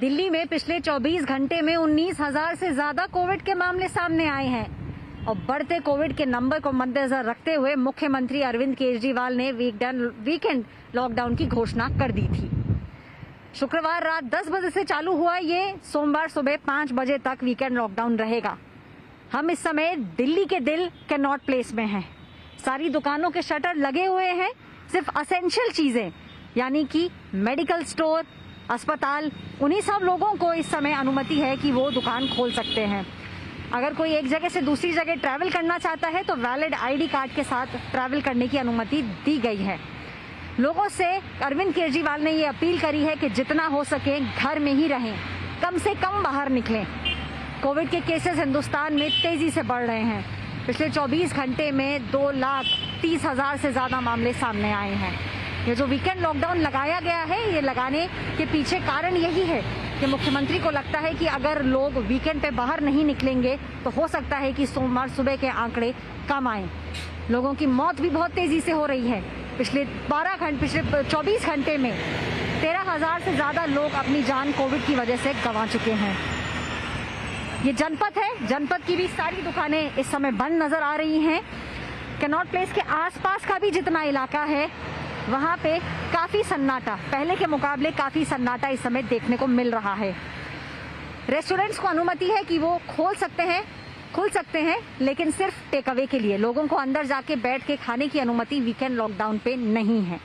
दिल्ली में पिछले 24 घंटे में 19,000 से ज्यादा कोविड के मामले सामने आए हैं और बढ़ते कोविड के नंबर को मद्देनजर रखते हुए मुख्यमंत्री अरविंद केजरीवाल ने वीकेंड लॉकडाउन की घोषणा कर दी थी। शुक्रवार रात 10 बजे से चालू हुआ ये सोमवार सुबह 5 बजे तक वीकेंड लॉकडाउन रहेगा। हम इस समय दिल्ली के दिल कैनॉट प्लेस में हैं। सारी दुकानों के शटर लगे हुए हैं। सिर्फ असेंशियल चीजें यानी कि मेडिकल स्टोर, अस्पताल, उन्हीं सब लोगों को इस समय अनुमति है कि वो दुकान खोल सकते हैं। अगर कोई एक जगह से दूसरी जगह ट्रैवल करना चाहता है तो वैलिड आईडी कार्ड के साथ ट्रैवल करने की अनुमति दी गई है। लोगों से अरविंद केजरीवाल ने ये अपील करी है कि जितना हो सके घर में ही रहें, कम से कम बाहर निकलें। कोविड के केसेस हिंदुस्तान में तेजी से बढ़ रहे हैं। पिछले 24 घंटे में 2,30,000 से ज्यादा मामले सामने आए हैं। ये जो वीकेंड लॉकडाउन लगाया गया है, ये लगाने के पीछे कारण यही है कि मुख्यमंत्री को लगता है कि अगर लोग वीकेंड पे बाहर नहीं निकलेंगे तो हो सकता है कि सोमवार सुबह के आंकड़े कम आए। लोगों की मौत भी बहुत तेजी से हो रही है। पिछले 24 घंटे में 13,000 से ज्यादा लोग अपनी जान कोविड की वजह से गंवा चुके हैं। ये जनपद है, जनपद की भी सारी दुकानें इस समय बंद नजर आ रही हैं। कैनॉट प्लेस के आसपास का भी जितना इलाका है वहां पे काफी सन्नाटा, पहले के मुकाबले काफी सन्नाटा इस समय देखने को मिल रहा है। रेस्टोरेंट्स को अनुमति है कि वो खुल सकते हैं, लेकिन सिर्फ टेक अवे के लिए। लोगों को अंदर जाके बैठ के खाने की अनुमति वीकेंड लॉकडाउन पे नहीं है।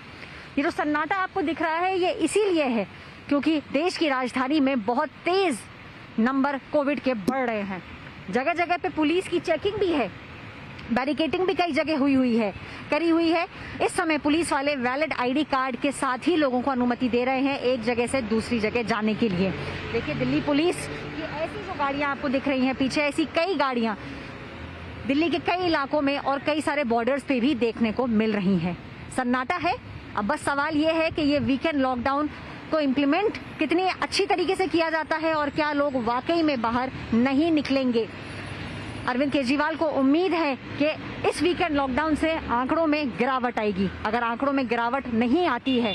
ये जो सन्नाटा आपको दिख रहा है ये इसीलिए है क्योंकि देश की राजधानी में बहुत तेज नंबर कोविड के बढ़ रहे हैं। जगह जगह पे पुलिस की चेकिंग भी है, बैरिकेडिंग भी कई जगह करी हुई है। इस समय पुलिस वाले वैलिड आईडी कार्ड के साथ ही लोगों को अनुमति दे रहे हैं एक जगह से दूसरी जगह जाने के लिए। देखिए दिल्ली पुलिस की ऐसी जो गाड़ियां आपको दिख रही हैं पीछे, ऐसी कई गाड़ियां दिल्ली के कई इलाकों में और कई सारे बॉर्डर्स पे भी देखने को मिल रही हैं। सन्नाटा है। अब बस सवाल ये है कि ये वीकेंड लॉकडाउन को इम्प्लीमेंट कितनी अच्छी तरीके से किया जाता है और क्या लोग वाकई में बाहर नहीं निकलेंगे। अरविंद केजरीवाल को उम्मीद है कि इस वीकेंड लॉकडाउन से आंकड़ों में गिरावट आएगी। अगर आंकड़ों में गिरावट नहीं आती है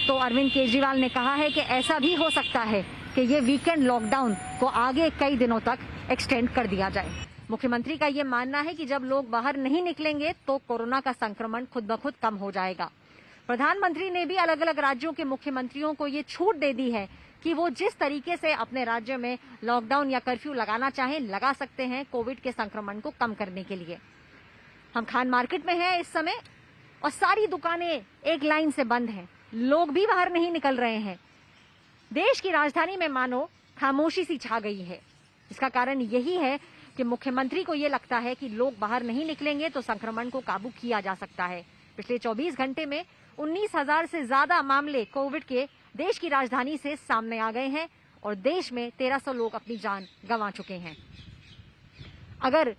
तो अरविंद केजरीवाल ने कहा है कि ऐसा भी हो सकता है कि ये वीकेंड लॉकडाउन को आगे कई दिनों तक एक्सटेंड कर दिया जाए। मुख्यमंत्री का ये मानना है कि जब लोग बाहर नहीं निकलेंगे तो कोरोना का संक्रमण खुद ब खुद कम हो जाएगा। प्रधानमंत्री ने भी अलग अलग राज्यों के मुख्यमंत्रियों को ये छूट दे दी है कि वो जिस तरीके से अपने राज्य में लॉकडाउन या कर्फ्यू लगाना चाहें लगा सकते हैं कोविड के संक्रमण को कम करने के लिए। हम खान मार्केट में हैं इस समय और सारी दुकानें एक लाइन से बंद हैं। लोग भी बाहर नहीं निकल रहे हैं। देश की राजधानी में मानो खामोशी सी छा गई है। इसका कारण यही है कि मुख्यमंत्री को ये लगता है कि लोग बाहर नहीं निकलेंगे तो संक्रमण को काबू किया जा सकता है। पिछले 24 घंटे में 19,000 से ज्यादा मामले कोविड के देश की राजधानी से सामने आ गए हैं और देश में 1,300 लोग अपनी जान गंवा चुके हैं। अगर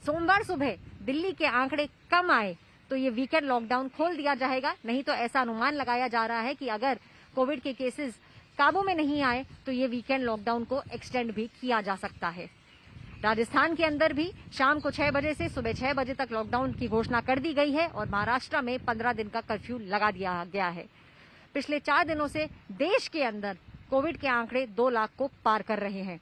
सोमवार सुबह दिल्ली के आंकड़े कम आए तो ये वीकेंड लॉकडाउन खोल दिया जाएगा। नहीं तो ऐसा अनुमान लगाया जा रहा है कि अगर कोविड के केसेस काबू में नहीं आए तो ये वीकेंड लॉकडाउन को एक्सटेंड भी किया जा सकता है। राजस्थान के अंदर भी शाम को 6 बजे से सुबह 6 बजे तक लॉकडाउन की घोषणा कर दी गई है और महाराष्ट्र में 15 दिन का कर्फ्यू लगा दिया गया है। पिछले 4 दिनों से देश के अंदर कोविड के आंकड़े 2 लाख को पार कर रहे हैं।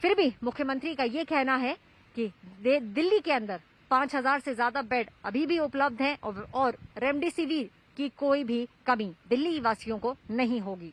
फिर भी मुख्यमंत्री का ये कहना है कि दिल्ली के अंदर 5,000 से ज्यादा बेड अभी भी उपलब्ध हैं और रेमडेसिविर की कोई भी कमी दिल्ली वासियों को नहीं होगी।